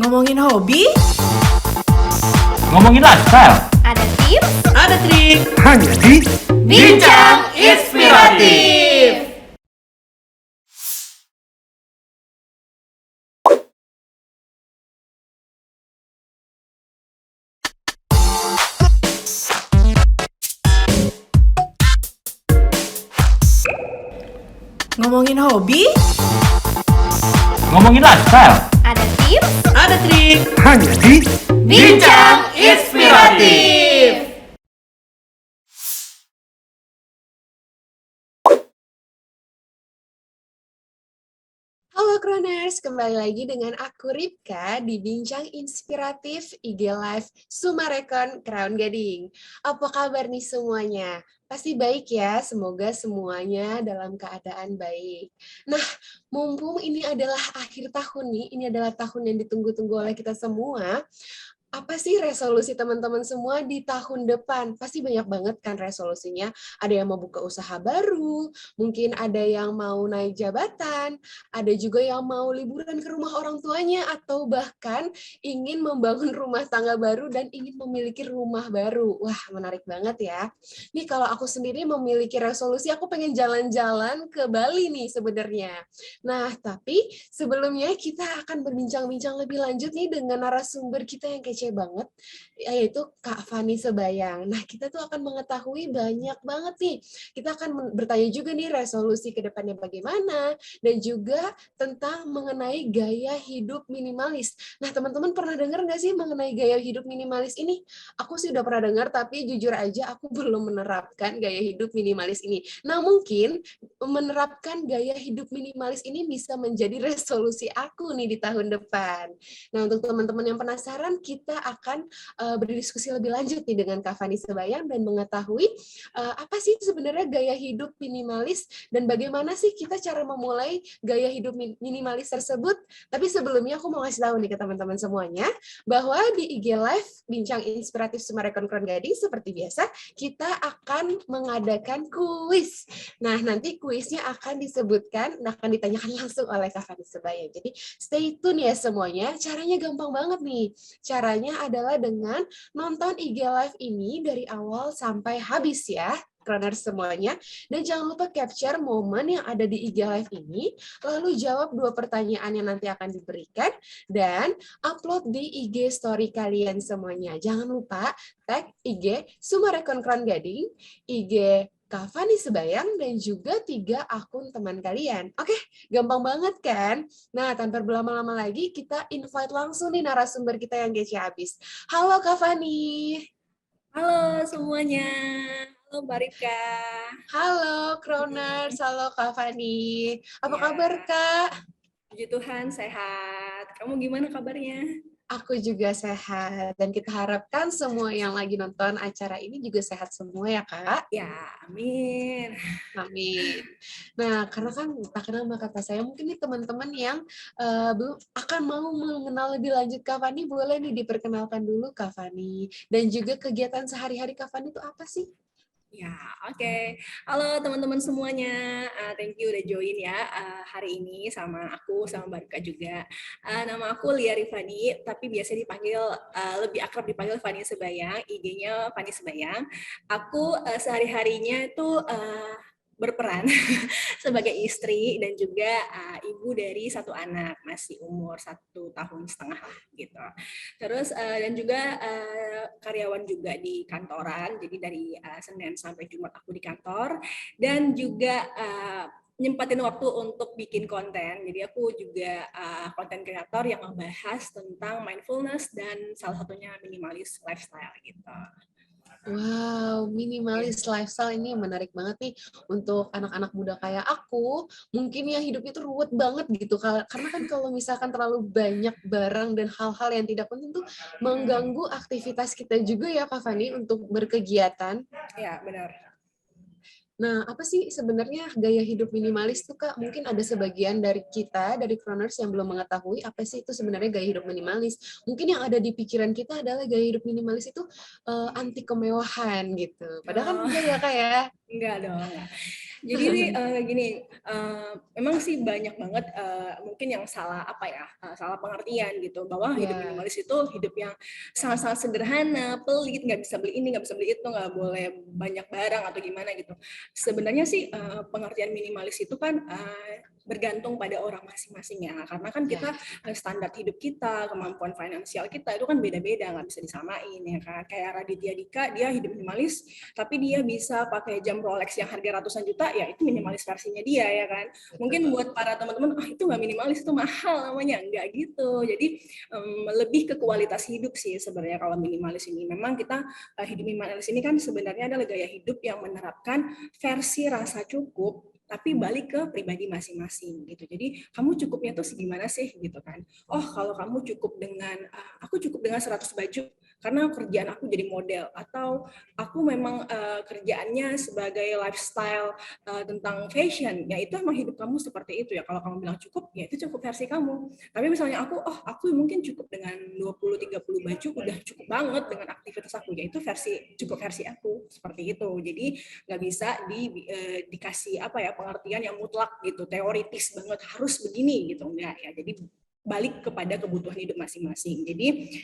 Ngomongin hobi, Ngomongin lifestyle, Ada tips, ada trik, hanya di Bincang Inspiratif. Ngomongin hobi, Ngomongin lifestyle, ada tips, ada trik, hanya di Bincang Inspiratif. Halo Kroners, kembali lagi dengan aku Ripka di Bincang Inspiratif IG Live Sumarekon Crown Gading. Apa kabar nih semuanya? Pasti baik ya, semoga semuanya dalam keadaan baik. Nah, mumpung ini adalah akhir tahun nih, ini adalah tahun yang ditunggu-tunggu oleh kita semua. Apa sih resolusi teman-teman semua di tahun depan? Pasti banyak banget kan resolusinya. Ada yang mau buka usaha baru, mungkin ada yang mau naik jabatan, ada juga yang mau liburan ke rumah orang tuanya, atau bahkan ingin membangun rumah tangga baru dan ingin memiliki rumah baru. Wah, menarik banget ya. Nih kalau aku sendiri memiliki resolusi, aku pengen jalan-jalan ke Bali nih sebenarnya. Nah, tapi sebelumnya kita akan berbincang-bincang lebih lanjut nih dengan narasumber kita yang kece banget, yaitu Kak Fani Sebayang. Nah, kita tuh akan mengetahui banyak banget nih. Kita akan bertanya juga nih resolusi ke depannya bagaimana, dan juga tentang mengenai gaya hidup minimalis. Nah, teman-teman pernah dengar nggak sih mengenai gaya hidup minimalis ini? Aku sih udah pernah dengar, tapi jujur aja aku belum menerapkan gaya hidup minimalis ini. Nah, mungkin menerapkan gaya hidup minimalis ini bisa menjadi resolusi aku nih di tahun depan. Nah, untuk teman-teman yang penasaran, kita akan berdiskusi lebih lanjut nih dengan Kak Fani Sebayang dan mengetahui apa sih sebenarnya gaya hidup minimalis dan bagaimana sih kita cara memulai gaya hidup minimalis tersebut. Tapi sebelumnya aku mau ngasih tahu nih ke teman-teman semuanya bahwa di IG Live Bincang Inspiratif Sumarekon Crown Gading seperti biasa kita akan mengadakan kuis. Nah, nanti kuisnya akan disebutkan, akan ditanyakan langsung oleh Kak Fani Sebayang. Jadi stay tune ya semuanya. Caranya gampang banget nih. Caranya adalah dengan nonton IG Live ini dari awal sampai habis ya, Kroners semuanya. Dan jangan lupa capture momen yang ada di IG Live ini, lalu jawab 2 pertanyaan yang nanti akan diberikan, dan upload di IG story kalian semuanya. Jangan lupa tag IG Sumarekon Crown Gading, IG Kak Fani Sebayang, dan juga 3 akun teman kalian. Oke, gampang banget kan? Nah, tanpa berlama-lama lagi, kita invite langsung nih narasumber kita yang kece habis. Halo Kak Fani. Halo semuanya, halo Mbak Rika. Halo Kroners, halo Kak Fani. Apa Ya. kabar Kak? Puji Tuhan sehat. Kamu gimana kabarnya? Aku juga sehat. Dan kita harapkan semua yang lagi nonton acara ini juga sehat semua ya Kak. Ya, amin. Amin. Nah, karena kan tak kenal maka kata saya, mungkin nih teman-teman yang belum akan mau mengenal lebih lanjut Kak Fani, boleh nih diperkenalkan dulu Kak Fani. Dan juga kegiatan sehari-hari Kak Fani itu apa sih? Ya, oke. Halo teman-teman semuanya. Thank you udah join ya hari ini sama aku, sama Mbak Rika juga. Nama aku Lia Rifani, tapi biasa dipanggil, lebih akrab dipanggil Fani Sebayang, IG-nya Fani Sebayang. Aku sehari-harinya itu berperan sebagai istri dan juga ibu dari 1 anak, masih umur 1,5 tahun lah gitu. Terus dan juga karyawan juga di kantoran, jadi dari Senin sampai Jumat aku di kantor, dan juga nyempatin waktu untuk bikin konten. Jadi aku juga konten kreator yang membahas tentang mindfulness dan salah satunya minimalis lifestyle gitu. Wow, minimalis lifestyle ini menarik banget nih untuk anak-anak muda kayak aku. Mungkin ya hidupnya tuh ruwet banget gitu. Karena kan kalau misalkan terlalu banyak barang dan hal-hal yang tidak penting tuh mengganggu aktivitas kita juga ya Kak Fani untuk berkegiatan. Ya, benar. Nah, apa sih sebenarnya gaya hidup minimalis tuh Kak? Mungkin ada sebagian dari kita, dari Kroners yang belum mengetahui apa sih itu sebenarnya gaya hidup minimalis. Mungkin yang ada di pikiran kita adalah gaya hidup minimalis itu anti kemewahan gitu. Padahal kan Oh. enggak ya Kak ya? Enggak dong, enggak. Jadi nih gini, memang sih banyak banget mungkin yang salah salah pengertian gitu bahwa hidup Ya, minimalis itu hidup yang sangat-sangat sederhana, pelit, nggak bisa beli ini, nggak bisa beli itu, nggak boleh banyak barang atau gimana gitu. Sebenarnya sih pengertian minimalis itu kan bergantung pada orang masing-masing ya, karena kan ya, kita standar hidup kita, kemampuan finansial kita itu kan beda-beda, nggak bisa disamain ya kan. Kayak Raditya Dika, dia hidup minimalis tapi dia bisa pakai jam Rolex yang harga ratusan juta, ya itu minimalis versinya dia ya kan. Mungkin betul. buat para teman-teman, itu nggak minimalis, itu mahal namanya, nggak gitu. Jadi lebih ke kualitas hidup sih sebenarnya kalau minimalis ini. Memang kita hidup minimalis ini kan sebenarnya adalah gaya hidup yang menerapkan versi rasa cukup tapi balik ke pribadi masing-masing gitu. Jadi kamu cukupnya tuh segimana sih gitu kan. Oh, kalau kamu cukup dengan aku cukup dengan 100 baju karena kerjaan aku jadi model, atau aku memang kerjaannya sebagai lifestyle tentang fashion, ya itu emang hidup kamu seperti itu ya. Kalau kamu bilang cukup, ya itu cukup versi kamu. Tapi misalnya aku mungkin cukup dengan 20-30 baju udah cukup banget dengan aktivitas aku, ya itu cukup versi aku seperti itu. Jadi nggak bisa dikasih pengertian yang mutlak gitu, teoritis banget harus begini gitu, enggak ya. Jadi balik kepada kebutuhan hidup masing-masing. Jadi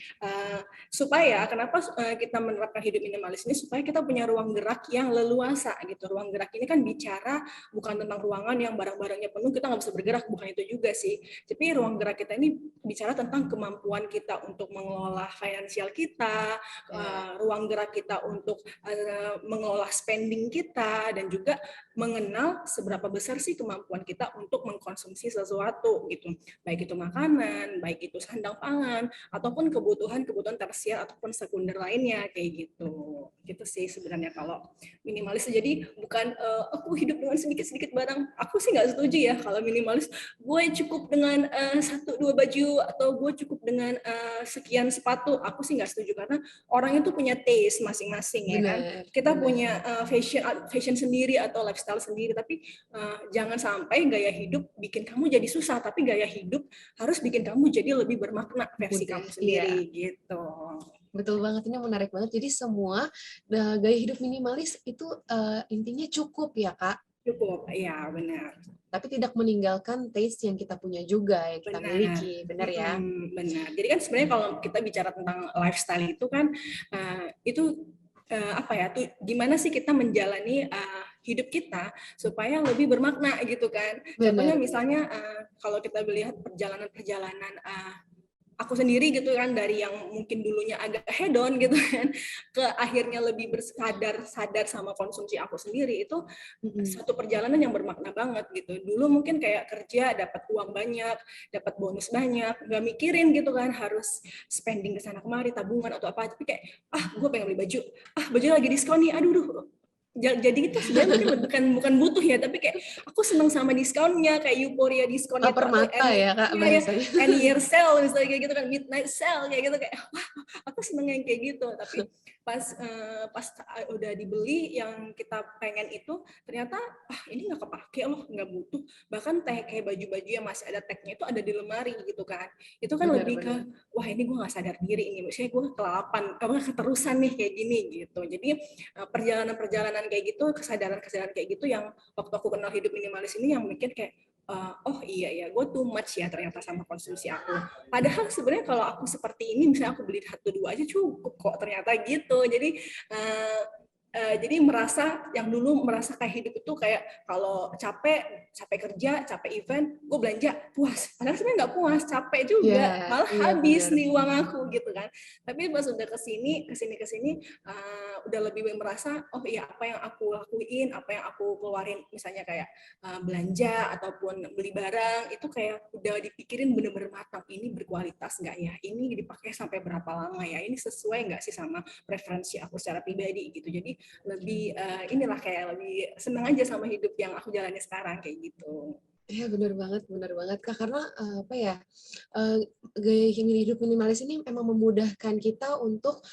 supaya kenapa kita menerapkan hidup minimalis ini, supaya kita punya ruang gerak yang leluasa gitu. Ruang gerak ini kan bicara bukan tentang ruangan yang barang-barangnya penuh kita nggak bisa bergerak, bukan itu juga sih. Tapi ruang gerak kita ini bicara tentang kemampuan kita untuk mengelola finansial kita, ruang gerak kita untuk mengelola spending kita, dan juga mengenal seberapa besar sih kemampuan kita untuk mengkonsumsi sesuatu gitu, baik itu makanan, baik itu sandang pangan, ataupun kebutuhan tersier ataupun sekunder lainnya kayak gitu sih sebenarnya kalau minimalis. Jadi bukan aku hidup dengan sedikit-sedikit barang. Aku sih nggak setuju ya kalau minimalis gue cukup dengan 1-2 baju atau gue cukup dengan sekian sepatu. Aku sih nggak setuju, karena orang itu punya taste masing-masing ya kan. Benar, Kita benar. punya fashion sendiri atau lifestyle sendiri, tapi jangan sampai gaya hidup bikin kamu jadi susah, tapi gaya hidup harus bikin kamu jadi lebih bermakna versi Mudah, kamu iya. sendiri gitu. Betul banget, ini menarik banget. Jadi semua gaya hidup minimalis itu intinya cukup ya, Kak. Cukup, ya benar. Tapi tidak meninggalkan taste yang kita punya juga, yang kita Benar, miliki. Benar ya? benar. Jadi kan sebenarnya kalau kita bicara tentang lifestyle itu kan itu tuh gimana sih kita menjalani hidup kita supaya lebih bermakna gitu kan. Contohnya Benar, benar. misalnya kalau kita melihat perjalanan-perjalanan aku sendiri gitu kan, dari yang mungkin dulunya agak hedon gitu kan, ke akhirnya lebih sadar sama konsumsi aku sendiri, itu satu perjalanan yang bermakna banget gitu. Dulu mungkin kayak kerja dapat uang banyak, dapat bonus banyak, nggak mikirin gitu kan harus spending ke sana kemari, tabungan atau apa, tapi kayak gue pengen beli baju, baju lagi diskon nih, aduh. Jadi itu sebenarnya mungkin bukan butuh ya, tapi kayak aku seneng sama diskonnya, kayak euforia diskon itu, Lapar atau mata ya, Kak, bahasanya. end year sale misalnya kayak gitu kan, midnight sale kayak gitu, kayak wah aku seneng yang kayak gitu. Tapi pas udah dibeli yang kita pengen itu, ternyata ini nggak kepake loh, nggak butuh. Bahkan kayak baju-baju yang masih ada tagnya itu ada di lemari gitu kan, itu kan Benar, lebih ke benar. wah ini gue nggak sadar diri, ini misalnya gue kelalapan, keterusan nih kayak gini gitu. Jadi perjalanan-perjalanan kayak gitu, kesadaran-kesadaran kayak gitu yang waktu aku kenal hidup minimalis ini yang mikir kayak oh iya ya, gue too much ya ternyata sama konsumsi aku. Padahal sebenarnya kalau aku seperti ini, misalnya aku beli 1-2 aja cukup kok ternyata gitu. Jadi yang dulu merasa kayak hidup itu kayak kalau capek kerja, capek event, gue belanja puas. Padahal sebenarnya nggak puas, capek juga, Iya, malah iya habis benar. nih uang aku gitu kan. Tapi pas udah kesini, udah lebih merasa oh iya, apa yang aku lakuin, apa yang aku keluarin, misalnya kayak belanja ataupun beli barang, itu kayak udah dipikirin bener-bener matang, ini berkualitas nggak ya, ini dipakai sampai berapa lama ya, ini sesuai nggak sih sama preferensi aku secara pribadi gitu. Jadi lebih kayak lebih senang aja sama hidup yang aku jalani sekarang kayak gitu. Iya benar banget Kak, karena gaya hidup minimalis ini memang memudahkan kita untuk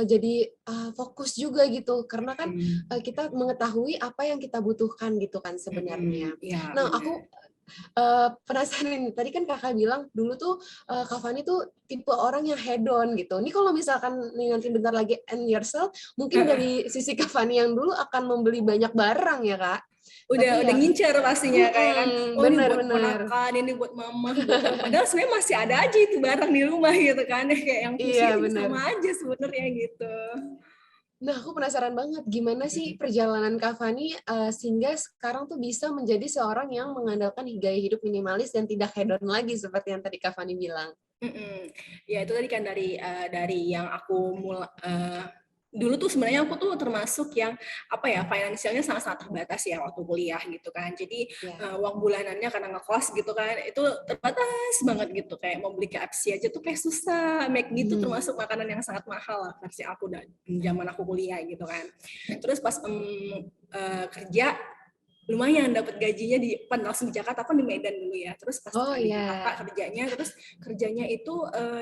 jadi fokus juga gitu, karena kan kita mengetahui apa yang kita butuhkan gitu kan sebenarnya. Ya Nah, aku benar. Penasaran nih, tadi kan Kakak bilang dulu tuh, Kak Fani tuh tipe orang yang hedon gitu. Ini kalau misalkan nih nanti bentar lagi end yourself, mungkin dari sisi Kak Fani yang dulu akan membeli banyak barang ya, Kak? Tapi Udah ya ngincer pastinya kayak kan, oh ini bener buat bener. ponakan, ini buat mama, buat apa. Padahal sebenarnya masih ada aja itu barang di rumah gitu kan, kayak yang Iya, fungsinya juga bener. sama aja sebenarnya gitu. Nah, aku penasaran banget gimana sih perjalanan Kak Fani, sehingga sekarang tuh bisa menjadi seorang yang mengandalkan gaya hidup minimalis dan tidak hedon lagi seperti yang tadi Kak Fani bilang? Ya itu tadi kan dari yang aku dulu tuh sebenarnya aku tuh termasuk yang apa ya, finansialnya sangat-sangat terbatas ya waktu kuliah gitu kan. Jadi Ya. uang bulanannya karena ngekos gitu kan itu terbatas banget gitu, kayak mau beli KFC aja tuh kayak susah. McD itu termasuk makanan yang sangat mahal lah versi aku zaman aku kuliah gitu kan. Terus pas kerja lumayan dapat gajinya langsung di Jakarta, kan di Medan dulu ya. Terus pas Oh, di Jakarta ya. kerjanya itu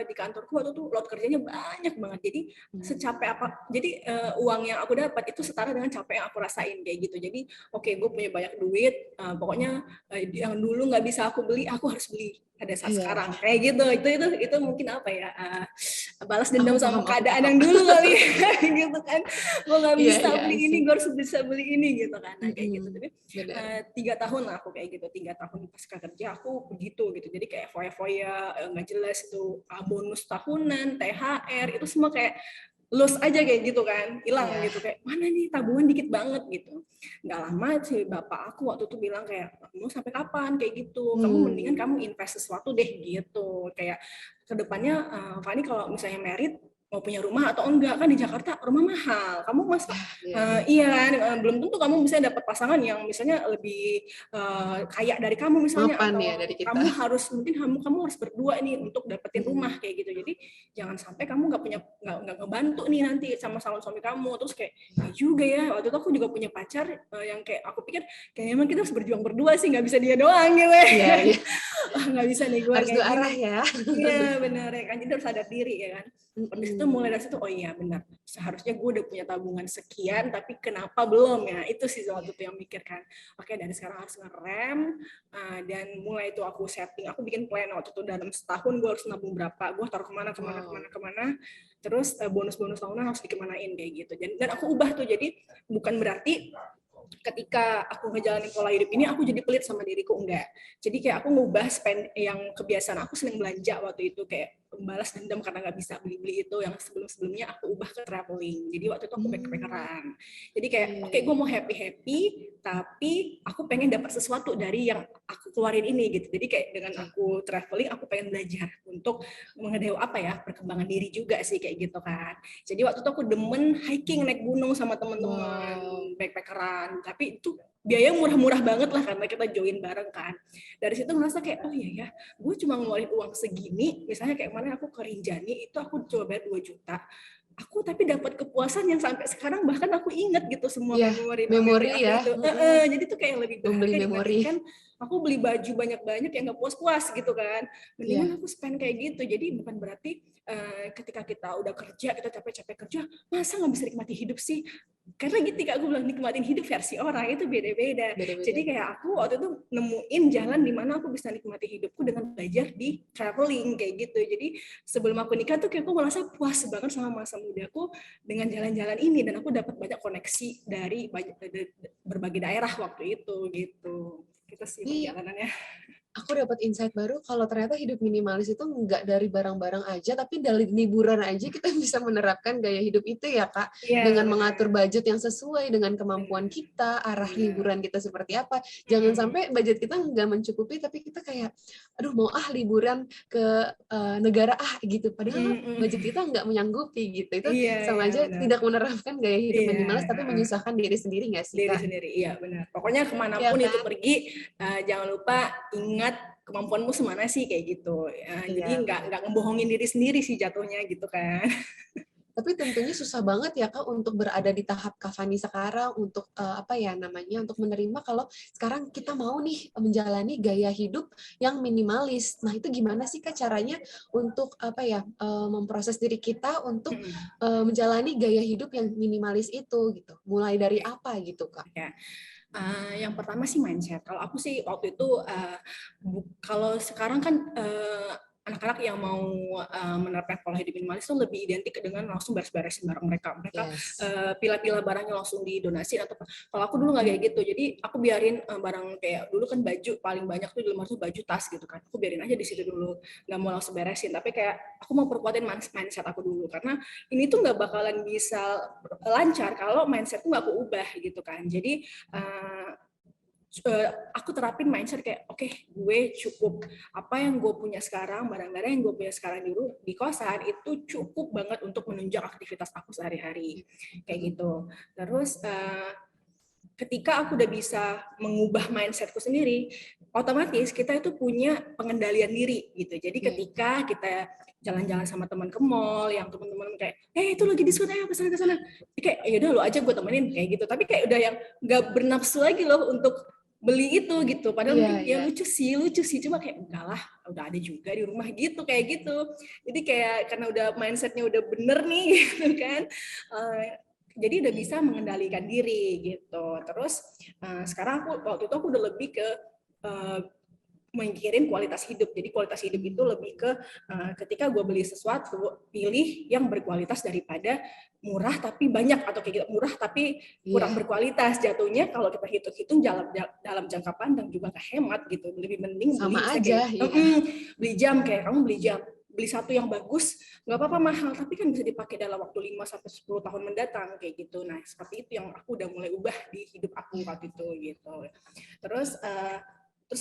di kantorku waktu itu load kerjanya banyak banget. Jadi secapek apa, jadi uang yang aku dapat itu setara dengan capek yang aku rasain kayak gitu. Jadi oke, gue punya banyak duit, pokoknya yang dulu nggak bisa aku beli, aku harus beli pada saat Iya. sekarang kayak gitu. Itu mungkin apa ya, balas dendam sama Aku keadaan paham. yang dulu kali ya, gitu kan. Gue nggak Iya bisa iya, beli I ini, see. gue harus bisa beli ini gitu kan. Nah kayak gitu. Tapi Bener. 3 tahun lah aku kayak gitu, 3 tahun pasca kerja aku begitu gitu. Jadi kayak foya-foya nggak jelas itu, bonus tahunan, THR itu semua kayak lose aja kayak gitu kan, hilang Iya. gitu, kayak mana nih tabungan dikit banget gitu. Nggak lama sih bapak aku waktu itu bilang kayak, mau sampai kapan kayak gitu, kamu mendingan kamu invest sesuatu deh gitu, kayak kedepannya Fani kalau misalnya merit mau punya rumah atau enggak, kan di Jakarta rumah mahal, kamu masa Iya iya. iya kan, belum tentu kamu bisa dapat pasangan yang misalnya lebih kaya dari kamu misalnya, Mapan ya atau dari kita. kamu harus mungkin kamu harus berdua nih untuk dapetin rumah kayak gitu. Jadi jangan sampai kamu nggak ngebantu nih nanti sama calon suami kamu. Terus kayak ya juga ya, waktu itu aku juga punya pacar yang kayak aku pikir kayak emang kita harus berjuang berdua sih, nggak bisa dia doang gitu ya. Iya iya. Nggak bisa nih gue Harus kayak dua gini. arah ya. Iya benar ya kan, jadi harus sadar diri ya kan. Dari situ, mulai dari situ, oh iya benar, seharusnya gue udah punya tabungan sekian, tapi kenapa belum ya, itu sih waktu itu yang mikir kan. Oke, dari sekarang harus ngerem, dan mulai itu aku setting, aku bikin plan waktu itu dalam setahun gue harus nabung berapa, gue taruh kemana, terus bonus-bonus tahunan harus dikemanain kayak gitu. Dan aku ubah tuh, jadi bukan berarti ketika aku ngejalanin pola hidup ini aku jadi pelit sama diriku, enggak. Jadi kayak aku ngubah spend yang kebiasaan aku seneng belanja waktu itu, kayak balas dendam karena nggak bisa beli-beli itu yang sebelum-sebelumnya aku ubah ke traveling. Jadi waktu itu aku backpackeran. Jadi kayak oke, gue mau happy tapi aku pengen dapat sesuatu dari yang aku keluarin ini gitu. Jadi kayak dengan aku traveling aku pengen belajar untuk mengenai apa ya, perkembangan diri juga sih kayak gitu kan. Jadi waktu itu aku demen hiking, naik gunung sama teman-teman, backpackeran. Tapi itu biaya murah-murah banget lah karena kita join bareng kan. Dari situ ngerasa kayak, oh iya ya, gue cuma ngeluarin uang segini, misalnya kayak kemarin aku ke Rinjani, itu aku coba bayar 2 juta. Aku tapi dapat kepuasan yang sampai sekarang bahkan aku inget gitu semua Iya, memori-memori memori aku ya. itu. Jadi tuh kayak lebih Membeli berharga memori. dibandingkan aku beli baju banyak-banyak yang gak puas-puas gitu kan. Mendingan aku spend kayak gitu. Jadi bukan berarti ketika kita udah kerja, kita capek-capek kerja, masa nggak bisa nikmati hidup sih? Karena gitu Kak, aku bilang nikmatin hidup versi orang itu beda-beda. Jadi kayak aku waktu itu nemuin jalan di mana aku bisa nikmati hidupku dengan belajar di traveling kayak gitu. Jadi sebelum aku nikah tuh kayak aku merasa puas banget sama masa mudaku dengan jalan-jalan ini, dan aku dapat banyak koneksi dari berbagai daerah waktu itu gitu. Itu sih Ini perjalanannya. aku dapat insight baru kalau ternyata hidup minimalis itu nggak dari barang-barang aja, tapi dari liburan aja kita bisa menerapkan gaya hidup itu ya, Kak. Iya, Dengan mengatur budget yang sesuai dengan kemampuan kita, arah liburan kita seperti apa. Jangan sampai budget kita nggak mencukupi, tapi kita kayak, aduh mau liburan ke negara gitu. Padahal budget kita nggak menyanggupi gitu. Itu iya, sama aja benar. tidak menerapkan gaya hidup Iya, minimalis, tapi menyusahkan diri sendiri nggak sih, diri Kak? sendiri, iya benar. Pokoknya Iya kemanapun itu kan? pergi, jangan lupa ingat kemampuanmu semana sih kayak gitu. Jadi Iya, nggak benar. ngebohongin diri sendiri sih jatuhnya gitu kan. Tapi tentunya susah banget ya Kak untuk berada di tahap Kak Fani sekarang untuk apa ya namanya, untuk menerima kalau sekarang kita mau nih menjalani gaya hidup yang minimalis. Nah, itu gimana sih Kak caranya untuk apa ya, memproses diri kita untuk menjalani gaya hidup yang minimalis itu gitu. Mulai dari apa gitu Kak? Ya. Yang pertama sih mindset. Kalau aku sih waktu itu, kalau sekarang kan anak-anak yang mau menerapkan pola hidup minimalis itu lebih identik dengan langsung beres-beresin barang mereka. Mereka Yes. pilah-pilah barangnya langsung didonasi atau apa. Kalau aku dulu nggak kayak gitu. Jadi aku biarin barang kayak dulu kan baju paling banyak tuh di rumah tuh baju tas gitu kan. Aku biarin aja di situ dulu, nggak mau langsung beresin. Tapi kayak aku mau perkuatin mindset aku dulu karena ini tuh nggak bakalan bisa lancar kalau mindset tuh nggak aku ubah gitu kan. Jadi aku terapin mindset kayak oke, gue cukup apa yang gue punya sekarang, barang-barang yang gue punya sekarang di kosan itu cukup banget untuk menunjang aktivitas aku sehari-hari kayak gitu. Terus ketika aku udah bisa mengubah mindsetku sendiri, otomatis kita itu punya pengendalian diri gitu. Jadi ketika kita jalan-jalan sama teman ke mall, yang teman-teman kayak, itu lagi diskon, kesana kesana, kayak ya udah lo aja gue temenin kayak gitu. Tapi kayak udah yang nggak bernafsu lagi loh untuk beli itu gitu. Padahal mungkin ya lucu sih, cuma kayak enggak lah, udah ada juga di rumah gitu kayak gitu. Jadi kayak karena udah mindsetnya udah bener nih gitu kan. Jadi udah bisa mengendalikan diri gitu. Terus sekarang waktu itu aku udah lebih ke mikirin kualitas hidup. Jadi kualitas hidup itu lebih ke ketika gue beli sesuatu, pilih yang berkualitas daripada murah tapi banyak, atau kayak gitu murah tapi kurang berkualitas. Jatuhnya kalau kita hitung-hitung dalam jangka pandang juga nggak hemat gitu. Lebih mending Sama beli aja, kayak beli jam, kayak kamu beli satu yang bagus, nggak apa-apa mahal, tapi kan bisa dipakai dalam waktu 5-10 tahun mendatang kayak gitu. Nah, seperti itu yang aku udah mulai ubah di hidup aku waktu itu gitu. Terus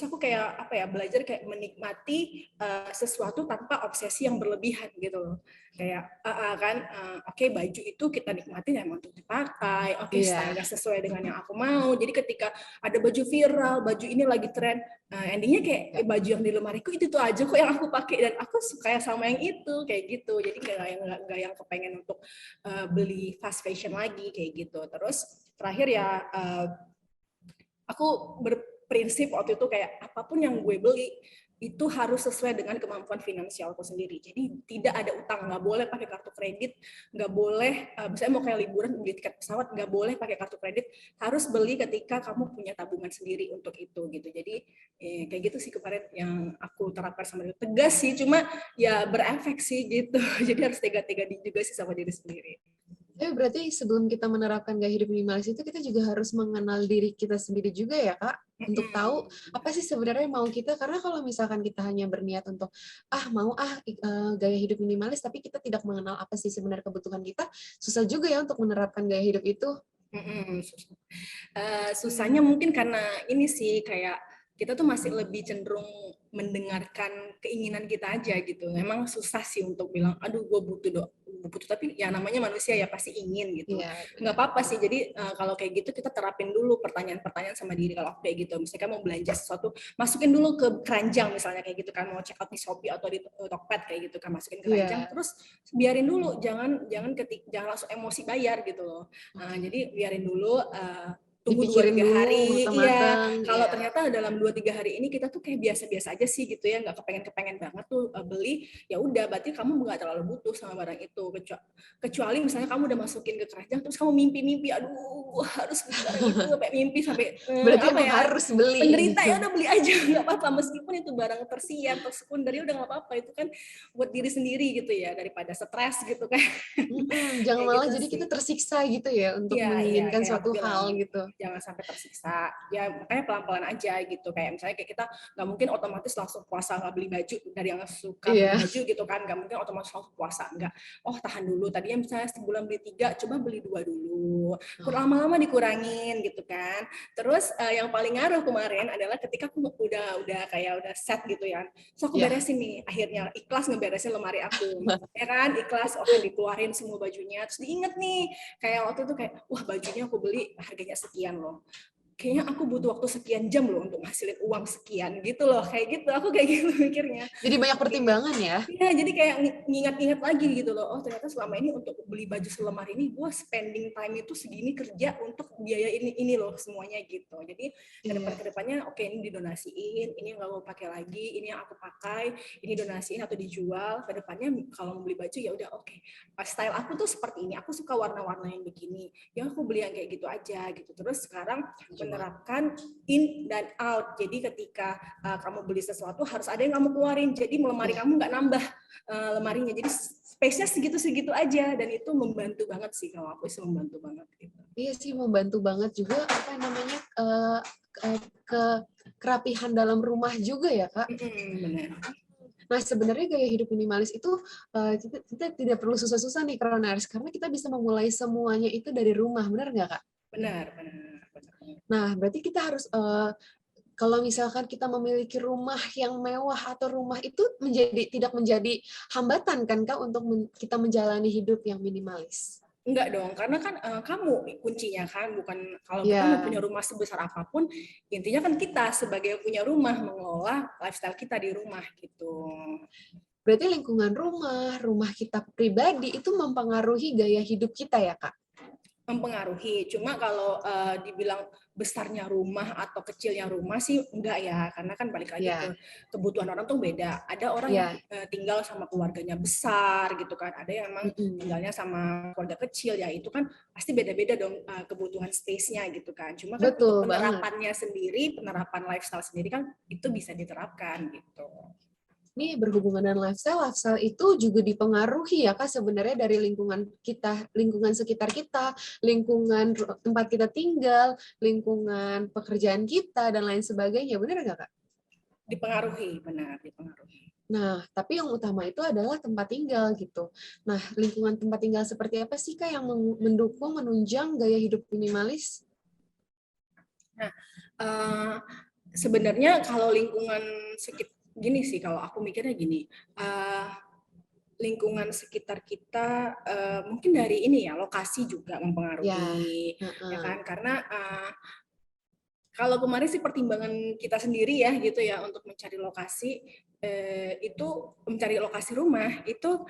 aku kayak belajar kayak menikmati sesuatu tanpa obsesi yang berlebihan gitu loh. Kayak oke, baju itu kita nikmatin emang untuk dipakai, style-nya sesuai dengan yang aku mau. Jadi ketika ada baju viral, baju ini lagi tren, endingnya kayak baju yang di lemariku itu tuh aja kok yang aku pakai, dan aku suka sama yang itu kayak gitu. Jadi nggak yang kepengen untuk beli fast fashion lagi kayak gitu. Terus terakhir ya aku berprinsip waktu itu kayak apapun yang gue beli itu harus sesuai dengan kemampuan finansialku sendiri. Jadi tidak ada utang, nggak boleh pakai kartu kredit, nggak boleh, misalnya mau kayak liburan beli tiket pesawat, nggak boleh pakai kartu kredit, harus beli ketika kamu punya tabungan sendiri untuk itu gitu. Jadi kayak gitu sih kemarin yang aku terapkan sama dia. Tegas sih, cuma ya berefek sih gitu. Jadi harus tega-tega juga sih sama diri sendiri. Berarti sebelum kita menerapkan gaya hidup minimalis itu kita juga harus mengenal diri kita sendiri juga ya, Kak? Untuk tahu apa sih sebenarnya mau kita. Karena kalau misalkan kita hanya berniat untuk gaya hidup minimalis tapi kita tidak mengenal apa sih sebenarnya kebutuhan kita, susah juga ya untuk menerapkan gaya hidup itu. Susahnya mungkin karena ini sih, kayak kita tuh masih lebih cenderung mendengarkan keinginan kita aja gitu. Memang susah sih untuk bilang, aduh gue butuh tapi ya namanya manusia ya pasti ingin gitu. Nggak apa-apa sih. Jadi kalau kayak gitu kita terapin dulu pertanyaan-pertanyaan sama diri. Kalau kayak gitu, misalkan mau belanja sesuatu, masukin dulu ke keranjang misalnya kayak gitu kan, mau check out di Shopee atau di Tokped kayak gitu kan, masukin ke keranjang, terus biarin dulu, jangan langsung emosi bayar gitu loh. Jadi biarin dulu, tunggu 2-3 hari. Iya, kalau ternyata dalam 2-3 hari ini kita tuh kayak biasa-biasa aja sih gitu ya, nggak kepengen banget tuh beli, ya udah berarti kamu nggak terlalu butuh sama barang itu. Kecuali misalnya kamu udah masukin ke keranjang terus kamu mimpi, aduh harus beli barang itu, sampai mimpi sampai berarti emang harus beli. Penderita gitu. Ya udah beli aja, nggak apa-apa, meskipun itu barang tersiar atau sekunder, udah nggak apa-apa, itu kan buat diri sendiri gitu ya, daripada stres gitu kan. Jangan malah gitu jadi kita tersiksa gitu ya untuk menginginkan suatu hal gitu. Jangan sampai tersiksa. Ya makanya pelan-pelan aja gitu. Kayak misalnya kayak kita nggak mungkin otomatis langsung puasa nggak beli baju, dari yang suka beli baju gitu kan, nggak mungkin otomatis langsung puasa. Nggak. Tahan dulu. Tadinya misalnya sebulan beli 3, coba beli 2 dulu. Lama-lama dikurangin gitu kan. Terus yang paling ngaruh kemarin adalah ketika aku udah set gitu ya. So aku beresin nih, akhirnya ikhlas ngeberesin lemari aku. Ya kan, ikhlas, oke, dikeluarin semua bajunya. Terus diinget nih, kayak waktu itu kayak, wah bajunya aku beli harganya sekian loh. Kayaknya aku butuh waktu sekian jam loh untuk ngasilin uang sekian gitu loh, kayak gitu. Aku kayak gitu mikirnya. Jadi banyak pertimbangan ya? Iya, jadi kayak ngingat-ngingat lagi gitu loh. Ternyata selama ini untuk beli baju selemar ini gue spending time itu segini kerja untuk biaya ini loh semuanya gitu. Jadi kedepannya oke, ini didonasiin, ini nggak mau pakai lagi, ini yang aku pakai, ini donasiin atau dijual. Kedepannya kalau mau beli baju ya udah oke. Style aku tuh seperti ini. Aku suka warna-warna yang begini. Ya aku beli yang kayak gitu aja gitu. Terus sekarang menerapkan in dan out. Jadi ketika kamu beli sesuatu harus ada yang kamu keluarin. Jadi lemari kamu nggak nambah lemarinya. Jadi space-nya segitu-segitu aja, dan itu membantu banget sih, kalau aku sih membantu banget gitu. Iya sih, membantu banget juga apa namanya ke kerapihan dalam rumah juga ya Kak. Benar. Nah sebenarnya gaya hidup minimalis itu kita tidak perlu susah-susah nih karena kita bisa memulai semuanya itu dari rumah, benar nggak Kak? Benar. Nah berarti kita harus kalau misalkan kita memiliki rumah yang mewah atau rumah itu tidak menjadi hambatan kan Kak untuk kita menjalani hidup yang minimalis? Enggak dong, karena kan kamu kuncinya kan, bukan kalau kita mau punya rumah sebesar apapun, intinya kan kita sebagai yang punya rumah mengelola lifestyle kita di rumah gitu. Berarti lingkungan rumah kita pribadi itu mempengaruhi gaya hidup kita ya Kak? Mempengaruhi, cuma kalau dibilang besarnya rumah atau kecilnya rumah sih enggak ya, karena kan balik lagi ke kebutuhan orang tuh beda. Ada orang yang tinggal sama keluarganya besar gitu kan, ada yang emang tinggalnya sama keluarga kecil, ya itu kan pasti beda-beda dong kebutuhan space-nya gitu kan. Cuma kan untuk penerapannya sendiri, penerapan lifestyle sendiri kan itu bisa diterapkan gitu. Ini berhubungan dengan lifestyle itu juga dipengaruhi ya Kak sebenarnya dari lingkungan kita, lingkungan sekitar kita, lingkungan tempat kita tinggal, lingkungan pekerjaan kita, dan lain sebagainya. Benar nggak Kak? Dipengaruhi, benar, dipengaruhi. Nah, tapi yang utama itu adalah tempat tinggal gitu. Nah, lingkungan tempat tinggal seperti apa sih Kak yang mendukung, menunjang gaya hidup minimalis? Nah, sebenarnya kalau lingkungan sekitar gini sih, kalau aku mikirnya gini, lingkungan sekitar kita mungkin dari ini ya, lokasi juga mempengaruhi, ya kan? Karena kalau kemarin sih pertimbangan kita sendiri ya gitu ya untuk mencari lokasi, itu mencari lokasi rumah itu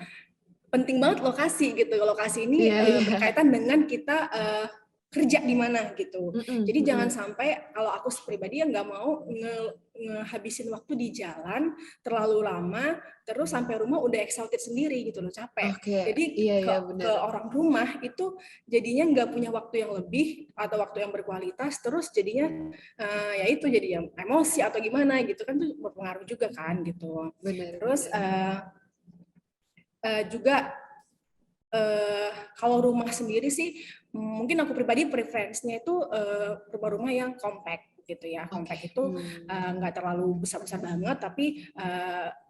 penting banget lokasi gitu. Lokasi ini berkaitan dengan kita kerja di mana gitu. Jadi jangan sampai, kalau aku pribadi yang nggak mau ngehabisin waktu di jalan terlalu lama, terus sampai rumah udah exhausted sendiri gitu loh, capek. Jadi ke orang rumah itu jadinya nggak punya waktu yang lebih atau waktu yang berkualitas, terus jadinya ya itu jadi yang emosi atau gimana gitu kan, tuh berpengaruh juga kan gitu. Terus juga kalau rumah sendiri sih, mungkin aku pribadi preferensinya itu rumah-rumah yang compact gitu ya. Compact itu nggak terlalu besar-besar banget, tapi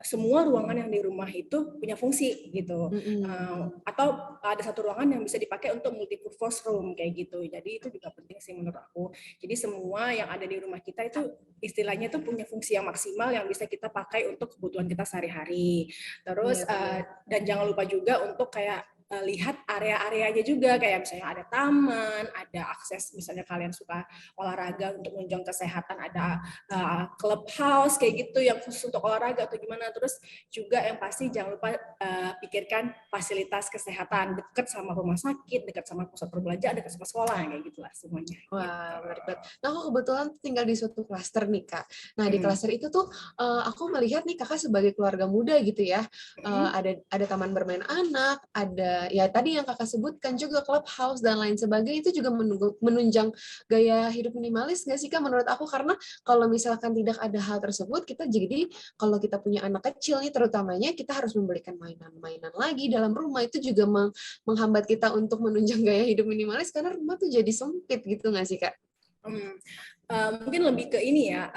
semua ruangan yang di rumah itu punya fungsi gitu. Atau ada satu ruangan yang bisa dipakai untuk multi-purpose room kayak gitu. Jadi itu juga penting sih menurut aku. Jadi semua yang ada di rumah kita itu istilahnya itu punya fungsi yang maksimal yang bisa kita pakai untuk kebutuhan kita sehari-hari. Terus dan jangan lupa juga untuk kayak lihat area-areanya juga, kayak misalnya ada taman, ada akses, misalnya kalian suka olahraga untuk menunjang kesehatan, ada clubhouse kayak gitu yang khusus untuk olahraga atau gimana. Terus juga yang pasti jangan lupa pikirkan fasilitas kesehatan dekat sama rumah sakit, dekat sama pusat perbelanjaan, dekat sama sekolah, kayak gitulah semuanya. Wah, menarik banget. Nah, aku kebetulan tinggal di suatu klaster nih, Kak. Nah, di klaster itu tuh aku melihat nih Kakak sebagai keluarga muda gitu ya. Ada taman bermain anak, ada ya tadi yang Kakak sebutkan juga clubhouse dan lain sebagainya, itu juga menunjang gaya hidup minimalis nggak sih Kak menurut aku? Karena kalau misalkan tidak ada hal tersebut, kita jadi kalau kita punya anak kecil nih terutamanya, kita harus membelikan mainan-mainan lagi dalam rumah, itu juga menghambat kita untuk menunjang gaya hidup minimalis karena rumah tuh jadi sempit gitu nggak sih Kak? Mungkin lebih ke ini ya,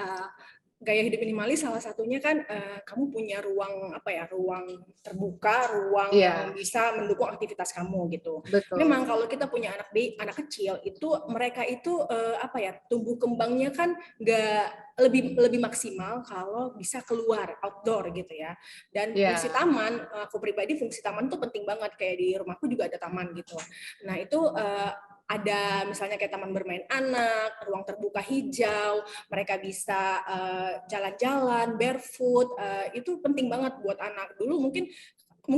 gaya hidup minimalis salah satunya kan kamu punya ruang ruang terbuka, ruang yang bisa mendukung aktivitas kamu gitu. Betul. Memang kalau kita punya anak kecil itu mereka itu tumbuh kembangnya kan nggak lebih maksimal kalau bisa keluar outdoor gitu ya. Dan fungsi taman, aku pribadi fungsi taman tuh penting banget, kayak di rumahku juga ada taman gitu. Nah itu ada misalnya kayak taman bermain anak, ruang terbuka hijau, mereka bisa jalan-jalan barefoot, itu penting banget buat anak. Dulu mungkin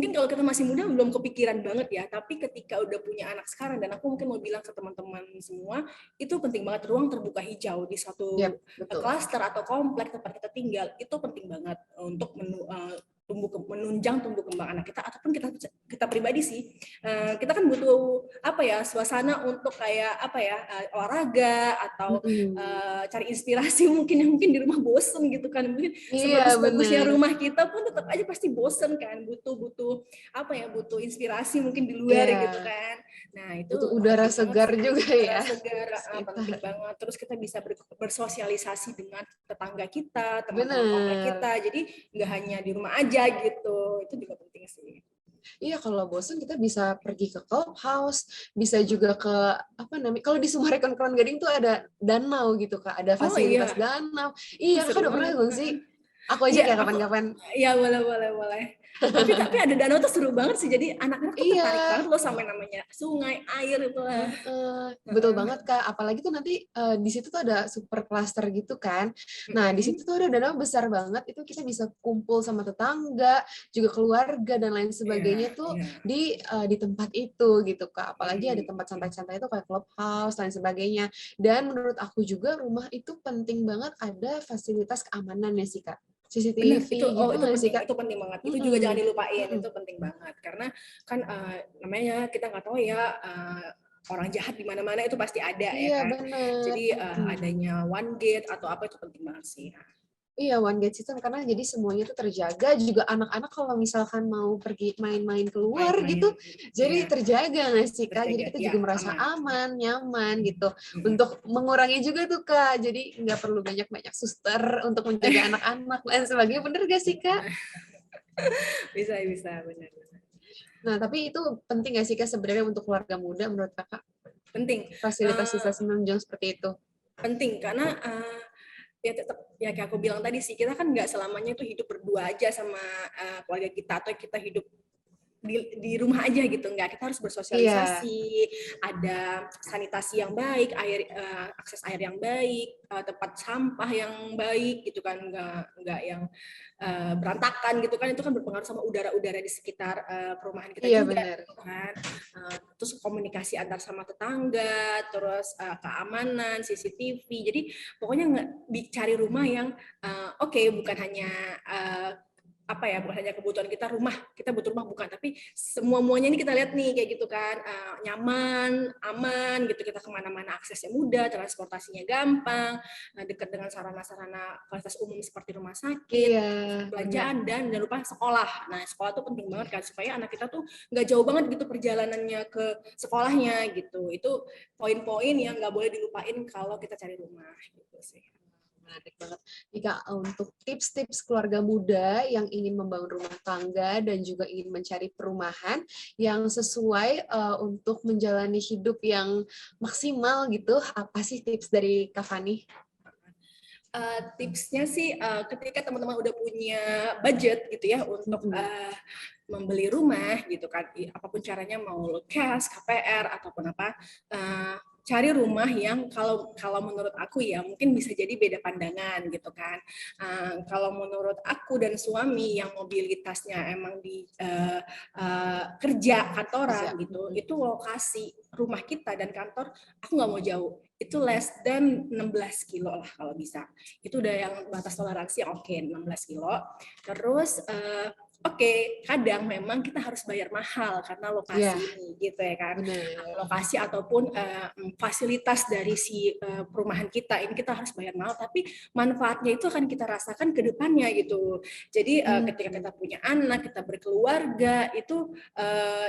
kalau kita masih muda belum kepikiran banget ya, tapi ketika udah punya anak sekarang, dan aku mungkin mau bilang ke teman-teman semua, itu penting banget ruang terbuka hijau di suatu klaster atau kompleks tempat kita tinggal, itu penting banget untuk menunjang tumbuh kembang anak kita, ataupun kita pribadi sih. Kita kan butuh apa ya, suasana untuk kayak apa ya, olahraga atau cari inspirasi mungkin yang mungkin di rumah bosen gitu kan. Mungkin Iya, sebagus-bagusnya bener. rumah kita pun tetap aja pasti bosen kan, butuh apa ya, butuh inspirasi mungkin di luar gitu Iya, kan. Nah, itu butuh udara penting banget segar sih, juga udara ya segar, penting sekitar. banget. Terus kita bisa bersosialisasi dengan tetangga kita, teman-teman komplek Bener. kita. Jadi nggak hanya di rumah aja gitu. Itu juga penting sih. Iya, kalau bosan kita bisa pergi ke clubhouse, bisa juga ke apa namanya? Kalau di Sumarekon Kelon Gading tuh ada danau gitu, Kak. Ada Oh fasilitas iya, danau. Iya, seru Kakak udah pernah banget. belum sih? Aku ajak Iya, ya aku kapan-kapan. ya boleh. Tapi ada danau tuh seru banget sih. Jadi anak-anak tuh tertarik Iya. banget loh sama namanya sungai, air itu lah. Betul banget Kak, apalagi tuh nanti di situ tuh ada super cluster gitu kan. Nah, di situ tuh ada danau besar banget, itu kita bisa kumpul sama tetangga, juga keluarga dan lain Iya, sebagainya tuh iya. di tempat itu gitu Kak. Apalagi ada Hmm. tempat santai-santai itu kayak clubhouse lain sebagainya. Dan menurut aku juga rumah itu penting banget ada fasilitas keamanan ya sih Kak. Benar, CCTV gitu itu nggak sih penting, Kak? itu penting banget. Itu juga jangan Mm-mm. dilupain, Mm-mm. itu penting banget. Karena kan namanya kita nggak tahu ya, orang jahat di mana-mana itu pasti ada ya Iya kan. bener. Jadi Mm-mm. adanya one gate atau apa itu penting banget sih. Iya, one gate system karena jadi semuanya tuh terjaga, juga anak-anak kalau misalkan mau pergi main-main keluar Main-main, gitu, jadi ya terjaga nggak sih, Kak? Jadi terjaga, kita ya juga merasa aman. aman, nyaman gitu. Mm-mm. Untuk mengurangi juga tuh, Kak, jadi nggak perlu banyak-banyak suster untuk menjaga anak-anak dan sebagainya, bener gak sih, Kak? Bisa benar. Nah, tapi itu penting nggak sih, Kak, sebenarnya untuk keluarga muda menurut Kakak, Penting. fasilitas-fasilitas Eh, menunjang seperti itu? penting karena ya tetap ya kayak aku bilang tadi sih, kita kan nggak selamanya itu hidup berdua aja sama keluarga kita, atau kita hidup di rumah aja gitu. Nggak, kita harus Iya, bersosialisasi, ada sanitasi yang baik, akses air yang baik, tempat sampah yang baik gitu kan, nggak yang berantakan gitu kan. Itu kan berpengaruh sama udara-udara di sekitar perumahan kita iya juga bener. gitu kan. Terus komunikasi antar sama tetangga, terus keamanan, CCTV. Jadi pokoknya nggak cari rumah yang oke, bukan hanya apa ya, bukan hanya kebutuhan kita butuh rumah, bukan, tapi muanya ini kita lihat nih kayak gitu kan, nyaman, aman gitu, kita kemana-mana aksesnya mudah, transportasinya gampang, dekat dengan sarana-sarana fasilitas umum seperti rumah sakit, Iya, pusat bener. perbelanjaan, dan jangan lupa sekolah. Nah, sekolah tuh penting banget kan, supaya anak kita tuh nggak jauh banget gitu perjalanannya ke sekolahnya gitu. Itu poin-poin yang nggak boleh dilupain kalau kita cari rumah gitu sih. Menarik banget. Nih Kak, untuk tips-tips keluarga muda yang ingin membangun rumah tangga dan juga ingin mencari perumahan yang sesuai untuk menjalani hidup yang maksimal gitu, apa sih tips dari Kak Fani? Tipsnya sih ketika teman-teman udah punya budget gitu ya untuk membeli rumah gitu kan, apapun caranya, mau lo cash, KPR ataupun apa, cari rumah yang kalau menurut aku ya mungkin bisa jadi beda pandangan gitu kan. Kalau menurut aku dan suami yang mobilitasnya emang di kerja kantoran Kerja. gitu, itu lokasi rumah kita dan kantor aku nggak mau jauh, itu less than 16 kilo lah kalau bisa. Itu udah yang batas toleransi yang oke, 16 kilo. Terus oke, kadang memang kita harus bayar mahal karena lokasi Iya, ini gitu ya kan. benar. Lokasi ataupun fasilitas dari si perumahan kita ini kita harus bayar mahal, tapi manfaatnya itu akan kita rasakan ke depannya gitu. Jadi ketika kita punya anak, kita berkeluarga, itu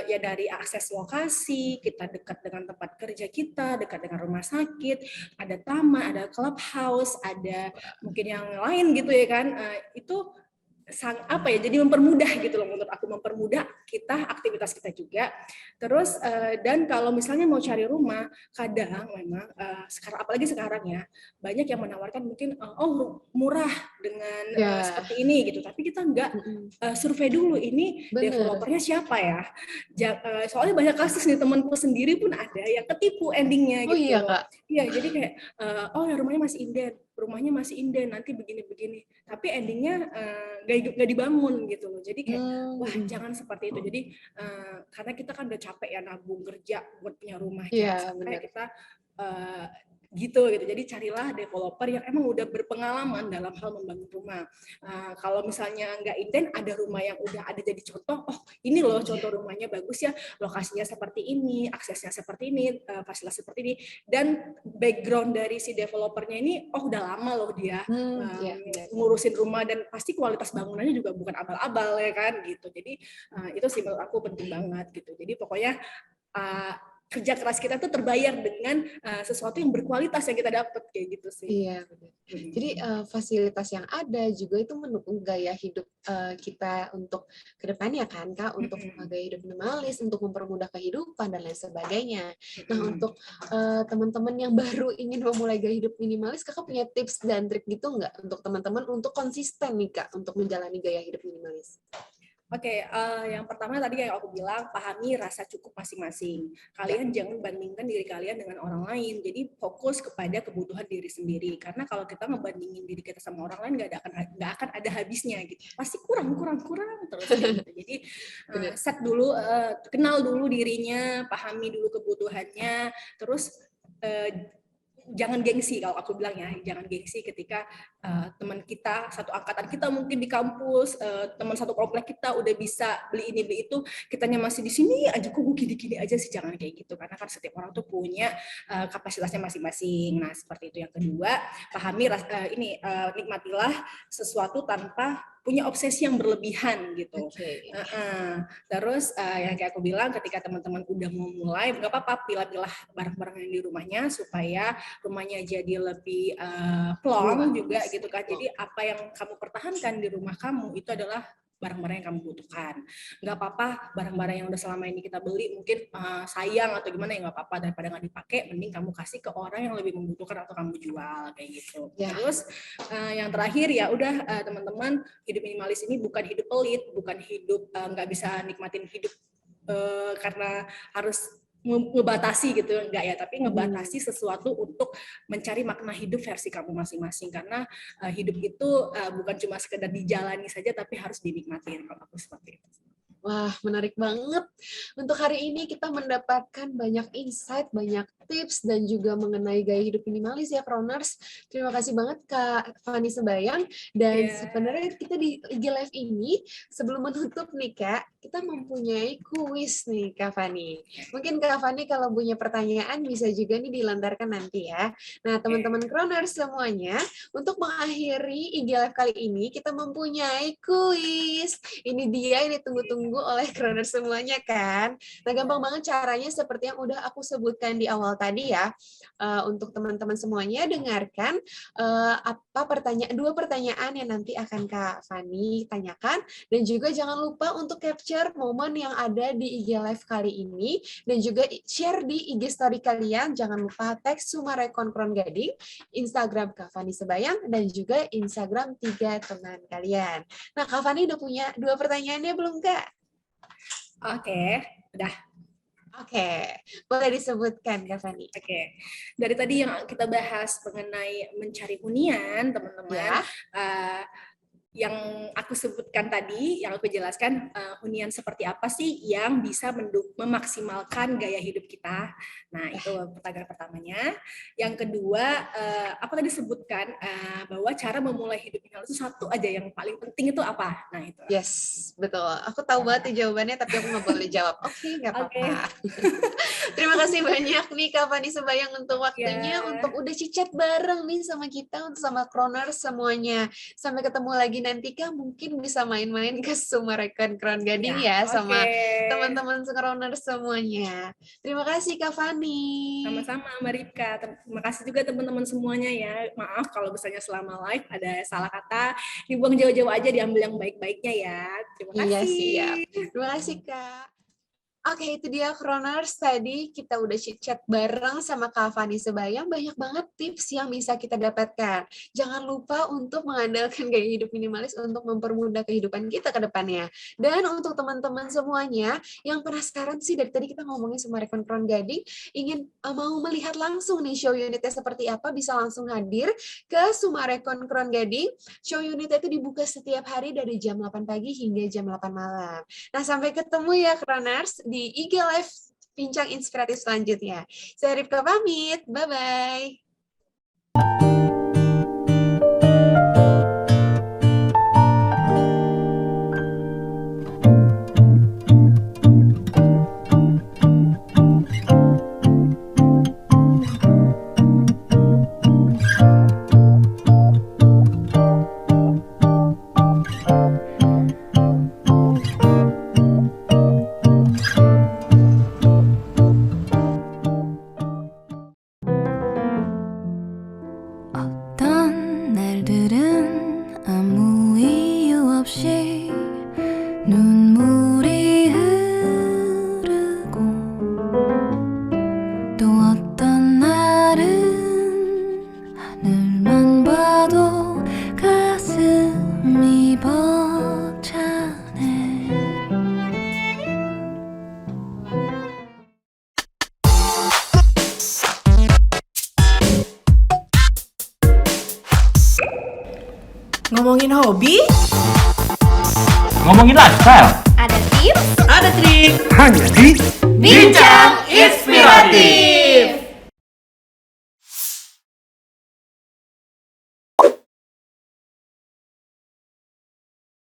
ya dari akses lokasi, kita dekat dengan tempat kerja kita, dekat dengan rumah sakit, ada taman, ada clubhouse, ada mungkin yang lain gitu ya kan. Itu apa ya, jadi mempermudah gitu loh, menurut aku mempermudah kita, aktivitas kita juga. Terus dan kalau misalnya mau cari rumah, kadang memang sekarang, apalagi sekarang ya, banyak yang menawarkan mungkin oh murah dengan Ya, seperti ini gitu, tapi kita nggak survei dulu ini benar. developernya siapa ya. Soalnya banyak kasus nih, temanku sendiri pun ada yang ketipu endingnya Oh iya, gitu. Kak. Iya, jadi kayak oh ya rumahnya masih inden, nanti begini-begini, tapi endingnya nggak dibangun gitu loh. Jadi kayak wah, jangan seperti itu. Jadi karena kita kan udah capek ya nabung kerja buat punya rumah, jangan Iya, sampai benar. kita gitu. Jadi carilah developer yang emang udah berpengalaman dalam hal membangun rumah. Kalau misalnya nggak inden, ada rumah yang udah ada jadi contoh, oh ini loh contoh rumahnya bagus ya, lokasinya seperti ini, aksesnya seperti ini, fasilitas seperti ini, dan background dari si developernya ini, oh udah lama loh dia Iya, benar. ngurusin rumah, dan pasti kualitas bangunannya juga bukan abal-abal ya kan gitu. Jadi itu sih menurut aku penting banget gitu. Jadi pokoknya kerja keras kita tuh terbayar dengan sesuatu yang berkualitas yang kita dapat kayak gitu sih. Iya, benar. Jadi fasilitas yang ada juga itu mendukung gaya hidup kita untuk kedepannya kan Kak, untuk gaya hidup minimalis, untuk mempermudah kehidupan dan lain sebagainya. Nah, untuk teman-teman yang baru ingin memulai gaya hidup minimalis, Kakak punya tips dan trik gitu nggak untuk teman-teman untuk konsisten nih Kak untuk menjalani gaya hidup minimalis? Oke, yang pertama tadi yang aku bilang, pahami rasa cukup masing-masing. Kalian jangan bandingkan diri kalian dengan orang lain. Jadi fokus kepada kebutuhan diri sendiri. Karena kalau kita ngebandingin diri kita sama orang lain, nggak akan ada habisnya gitu. Pasti kurang terus gitu. Jadi set dulu, kenal dulu dirinya, pahami dulu kebutuhannya, terus jangan gengsi, kalau aku bilang ya, jangan gengsi ketika teman kita, satu angkatan kita mungkin di kampus, teman satu komplek kita udah bisa beli ini beli itu, kitanya masih di sini aja, kok gini-gini aja sih, jangan kayak gitu, karena kan setiap orang tuh punya kapasitasnya masing-masing. Nah, seperti itu. Yang kedua, pahami nikmatilah sesuatu tanpa punya obsesi yang berlebihan gitu. Terus yang kayak aku bilang, ketika teman-teman udah mau mulai, nggak apa-apa, pilah-pilah barang-barang yang di rumahnya supaya rumahnya jadi lebih plong juga gitu kan. Jadi apa yang kamu pertahankan di rumah kamu itu adalah barang-barang yang kamu butuhkan. Nggak apa-apa barang-barang yang udah selama ini kita beli mungkin sayang atau gimana, ya nggak apa-apa, daripada nggak dipakai, mending kamu kasih ke orang yang lebih membutuhkan atau kamu jual kayak gitu. Terus yang terakhir ya udah, teman-teman, hidup minimalis ini bukan hidup pelit, bukan hidup nggak bisa nikmatin hidup karena harus ngebatasi gitu, enggak ya, tapi ngebatasi sesuatu untuk mencari makna hidup versi kamu masing-masing, karena hidup itu bukan cuma sekedar dijalani saja, tapi harus dinikmatin. Kalau aku seperti itu. Wah, menarik banget. Untuk hari ini kita mendapatkan banyak insight, banyak tips, dan juga mengenai gaya hidup minimalis ya, Kroners. Terima kasih banget Kak Fani Sebayang. Dan sebenarnya kita di IG Live ini, sebelum menutup nih Kak, kita mempunyai kuis nih Kak Fani. Mungkin Kak Fani kalau punya pertanyaan bisa juga nih dilontarkan nanti ya. Nah, teman-teman Kroners semuanya, untuk mengakhiri IG Live kali ini, kita mempunyai kuis. Ini dia, ini tunggu-tunggu oleh Kroners semuanya kan. Nah, gampang banget caranya seperti yang udah aku sebutkan di awal tadi ya. Untuk teman-teman semuanya dengarkan dua pertanyaan yang nanti akan Kak Fani tanyakan, dan juga jangan lupa untuk capture momen yang ada di IG Live kali ini, dan juga share di IG story kalian. Jangan lupa tag Sumarekon Kron Gading, Instagram Kak Fani Sebayang, dan juga Instagram 3 teman kalian. Nah, Kak Fani udah punya 2 pertanyaannya belum, Kak? Oke, udah. Oke, boleh disebutkan, Kak Fani. Oke, dari tadi yang kita bahas mengenai mencari hunian, teman-teman, yang aku sebutkan tadi, yang aku jelaskan, hunian seperti apa sih yang bisa memaksimalkan gaya hidup kita. Nah, itu pertanyaan pertamanya. Yang kedua, aku tadi sebutkan bahwa cara memulai hidup minimalis itu satu aja yang paling penting itu apa? Nah, itu. Yes, betul. Aku tahu banget jawabannya, tapi aku nggak boleh jawab. Oke, nggak apa-apa. Terima kasih banyak nih Kak Fani Sebayang untuk waktunya, untuk udah cicat bareng nih sama kita, untuk sama Kroners semuanya. Sampai ketemu lagi nanti Kak, mungkin bisa main-main ke Sumarekon Kron Gading ya, sama teman-teman Kroners semuanya. Terima kasih Kak Fani. Sama-sama Mbak Ripka. Terima kasih juga teman-teman semuanya ya. Maaf kalau misalnya selama live ada salah kata, dibuang jauh-jauh aja, diambil yang baik-baiknya ya. Terima kasih. Iya, siap. Terima kasih Kak. Oke, itu dia Kroners. Tadi kita udah chat bareng sama Kak Fani Sebayang. Banyak banget tips yang bisa kita dapatkan. Jangan lupa untuk mengandalkan gaya hidup minimalis untuk mempermudah kehidupan kita ke depannya. Dan untuk teman-teman semuanya yang penasaran sih, dari tadi kita ngomongin Sumarekon Kron Gading, ingin mau melihat langsung nih show unitnya seperti apa, bisa langsung hadir ke Sumarekon Kron Gading. Show unitnya itu dibuka setiap hari dari jam 8 pagi hingga jam 8 malam. Nah, sampai ketemu ya Kroners di IG Live Bincang Inspiratif selanjutnya. Saya Ripka pamit, bye-bye. 어떤 날들은 아무 이유 없이 눈물이 흐르고 또 어떤 날은 하늘만 봐도 가슴이 벅차네. Ngomongin hobi, Ngomongin lifestyle, Ada tips, ada trik. hanya di Bincang Inspiratif.